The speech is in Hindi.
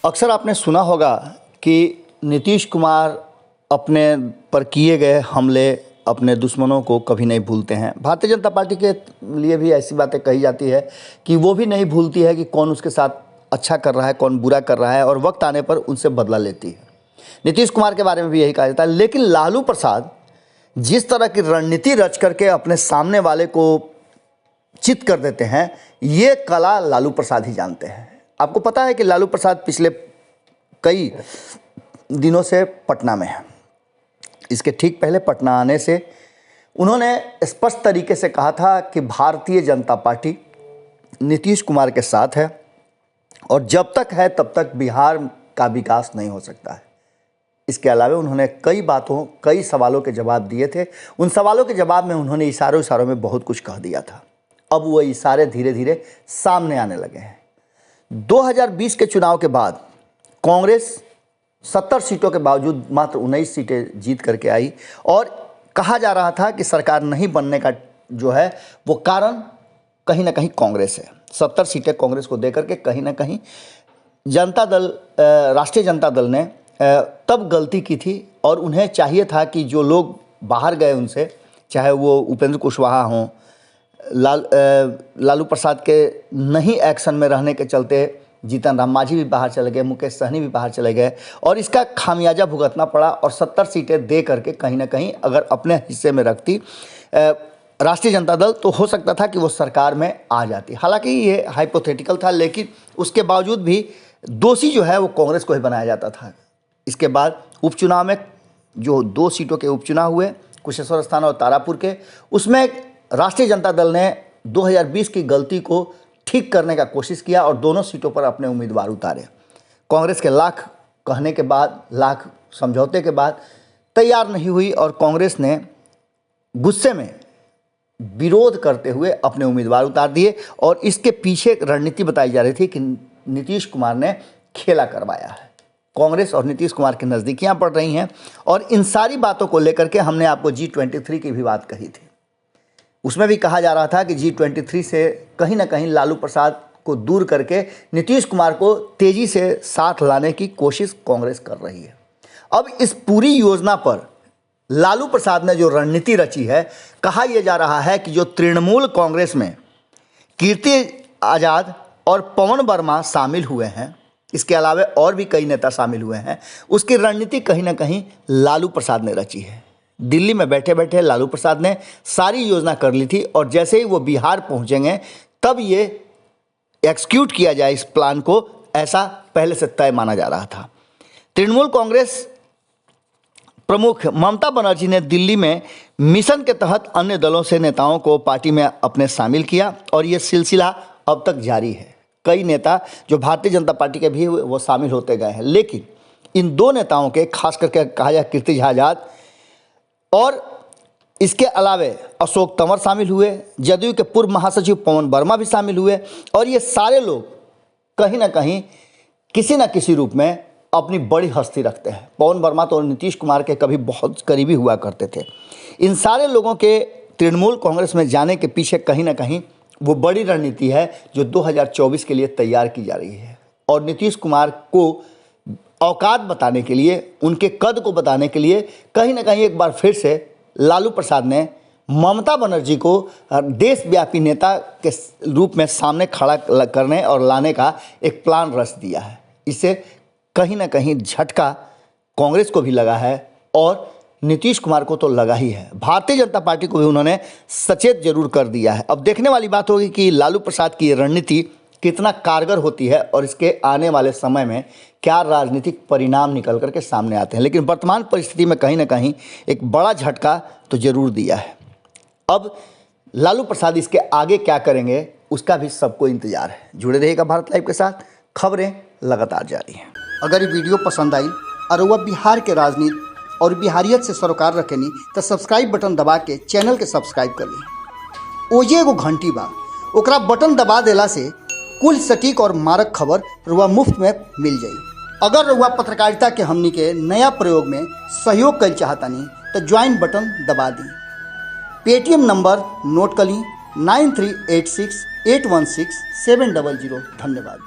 अक्सर आपने सुना होगा कि नीतीश कुमार अपने पर किए गए हमले अपने दुश्मनों को कभी नहीं भूलते हैं। भारतीय जनता पार्टी के लिए भी ऐसी बातें कही जाती है कि वो भी नहीं भूलती है कि कौन उसके साथ अच्छा कर रहा है, कौन बुरा कर रहा है, और वक्त आने पर उनसे बदला लेती है। नीतीश कुमार के बारे में भी यही कहा जाता है। लेकिन लालू प्रसाद जिस तरह की रणनीति रच करके अपने सामने वाले को चित कर देते हैं, ये कला लालू प्रसाद ही जानते हैं। आपको पता है कि लालू प्रसाद पिछले कई दिनों से पटना में है। इसके ठीक पहले पटना आने से उन्होंने स्पष्ट तरीके से कहा था कि भारतीय जनता पार्टी नीतीश कुमार के साथ है और जब तक है तब तक बिहार का विकास नहीं हो सकता है। इसके अलावा उन्होंने कई सवालों के जवाब दिए थे। उन सवालों के जवाब में उन्होंने इशारों में बहुत कुछ कह दिया था। अब वो इशारे धीरे धीरे सामने आने लगे हैं। 2020 के चुनाव के बाद कांग्रेस 70 सीटों के बावजूद मात्र 19 सीटें जीत करके आई और कहा जा रहा था कि सरकार नहीं बनने का जो है वो कारण कहीं ना कहीं कांग्रेस है। 70 सीटें कांग्रेस को देकर के कहीं ना कहीं राष्ट्रीय जनता दल ने तब गलती की थी और उन्हें चाहिए था कि जो लोग बाहर गए उनसे, चाहे वो उपेंद्र कुशवाहा हों, लालू प्रसाद के नहीं एक्शन में रहने के चलते जीतन राम मांझी भी बाहर चले गए, मुकेश सहनी भी बाहर चले गए और इसका खामियाजा भुगतना पड़ा। और 70 सीटें दे करके कहीं ना कहीं अगर अपने हिस्से में रखती राष्ट्रीय जनता दल तो हो सकता था कि वो सरकार में आ जाती। हालांकि ये हाइपोथेटिकल था, लेकिन उसके बावजूद भी दोषी जो है वो कांग्रेस को ही बनाया जाता था। इसके बाद उपचुनाव में जो 2 सीटों के उपचुनाव हुए, कुशेश्वर स्थान और तारापुर के, उसमें राष्ट्रीय जनता दल ने 2020 की गलती को ठीक करने का कोशिश किया और दोनों सीटों पर अपने उम्मीदवार उतारे। कांग्रेस के लाख कहने के बाद, लाख समझौते के बाद तैयार नहीं हुई और कांग्रेस ने गुस्से में विरोध करते हुए अपने उम्मीदवार उतार दिए और इसके पीछे एक रणनीति बताई जा रही थी कि नीतीश कुमार ने खेला करवाया है। कांग्रेस और नीतीश कुमार की नज़दीकियां बढ़ रही हैं और इन सारी बातों को लेकर के हमने आपको G23 की भी बात कही थी। उसमें भी कहा जा रहा था कि G23 से कहीं ना कहीं लालू प्रसाद को दूर करके नीतीश कुमार को तेज़ी से साथ लाने की कोशिश कांग्रेस कर रही है। अब इस पूरी योजना पर लालू प्रसाद ने जो रणनीति रची है, कहा यह जा रहा है कि जो तृणमूल कांग्रेस में कीर्ति आज़ाद और पवन वर्मा शामिल हुए हैं, इसके अलावा और भी कई नेता शामिल हुए हैं, उसकी रणनीति कहीं ना कहीं लालू प्रसाद ने रची है। दिल्ली में बैठे बैठे लालू प्रसाद ने सारी योजना कर ली थी और जैसे ही वो बिहार पहुंचेंगे तब ये एक्सिक्यूट किया जाए इस प्लान को, ऐसा पहले से तय माना जा रहा था। तृणमूल कांग्रेस प्रमुख ममता बनर्जी ने दिल्ली में मिशन के तहत अन्य दलों से नेताओं को पार्टी में अपने शामिल किया और ये सिलसिला अब तक जारी है। कई नेता जो भारतीय जनता पार्टी के भी वो शामिल होते गए हैं, लेकिन इन 2 नेताओं के, खास करके कहा जाए कीर्ति आज़ाद और इसके अलावे अशोक तंवर शामिल हुए, जदयू के पूर्व महासचिव पवन वर्मा भी शामिल हुए और ये सारे लोग कहीं ना कहीं किसी न किसी रूप में अपनी बड़ी हस्ती रखते हैं। पवन वर्मा तो नीतीश कुमार के कभी बहुत करीबी हुआ करते थे। इन सारे लोगों के तृणमूल कांग्रेस में जाने के पीछे कहीं ना कहीं वो बड़ी रणनीति है जो 2024 के लिए तैयार की जा रही है और नीतीश कुमार को औकात बताने के लिए, उनके कद को बताने के लिए कहीं ना कहीं एक बार फिर से लालू प्रसाद ने ममता बनर्जी को देशव्यापी नेता के रूप में सामने खड़ा करने और लाने का एक प्लान रच दिया है। इससे कहीं ना कहीं झटका कांग्रेस को भी लगा है और नीतीश कुमार को तो लगा ही है। भारतीय जनता पार्टी को भी उन्होंने सचेत जरूर कर दिया है। अब देखने वाली बात होगी कि लालू प्रसाद की रणनीति कितना कारगर होती है और इसके आने वाले समय में क्या राजनीतिक परिणाम निकल करके सामने आते हैं। लेकिन वर्तमान परिस्थिति में कहीं ना कहीं एक बड़ा झटका तो जरूर दिया है। अब लालू प्रसाद इसके आगे क्या करेंगे उसका भी सबको इंतजार है। जुड़े रहिएगा भारत लाइव के साथ, खबरें लगातार जारी हैं। अगर ये वीडियो पसंद आई और वह बिहार के राजनीति और बिहारियत से सरोकार रखेनी तो सब्सक्राइब बटन दबा के चैनल के सब्सक्राइब कर ली। ओजे एगो घंटी बा, ओकरा बटन दबा देला से कुल सटीक और मारक खबर रुआ मुफ्त में मिल जाई। अगर रुआ पत्रकारिता के हमनी के नया प्रयोग में सहयोग कर चाहतानी तो ज्वाइन बटन दबा दी। पेटीएम नंबर नोट कर ली 9386816700। धन्यवाद।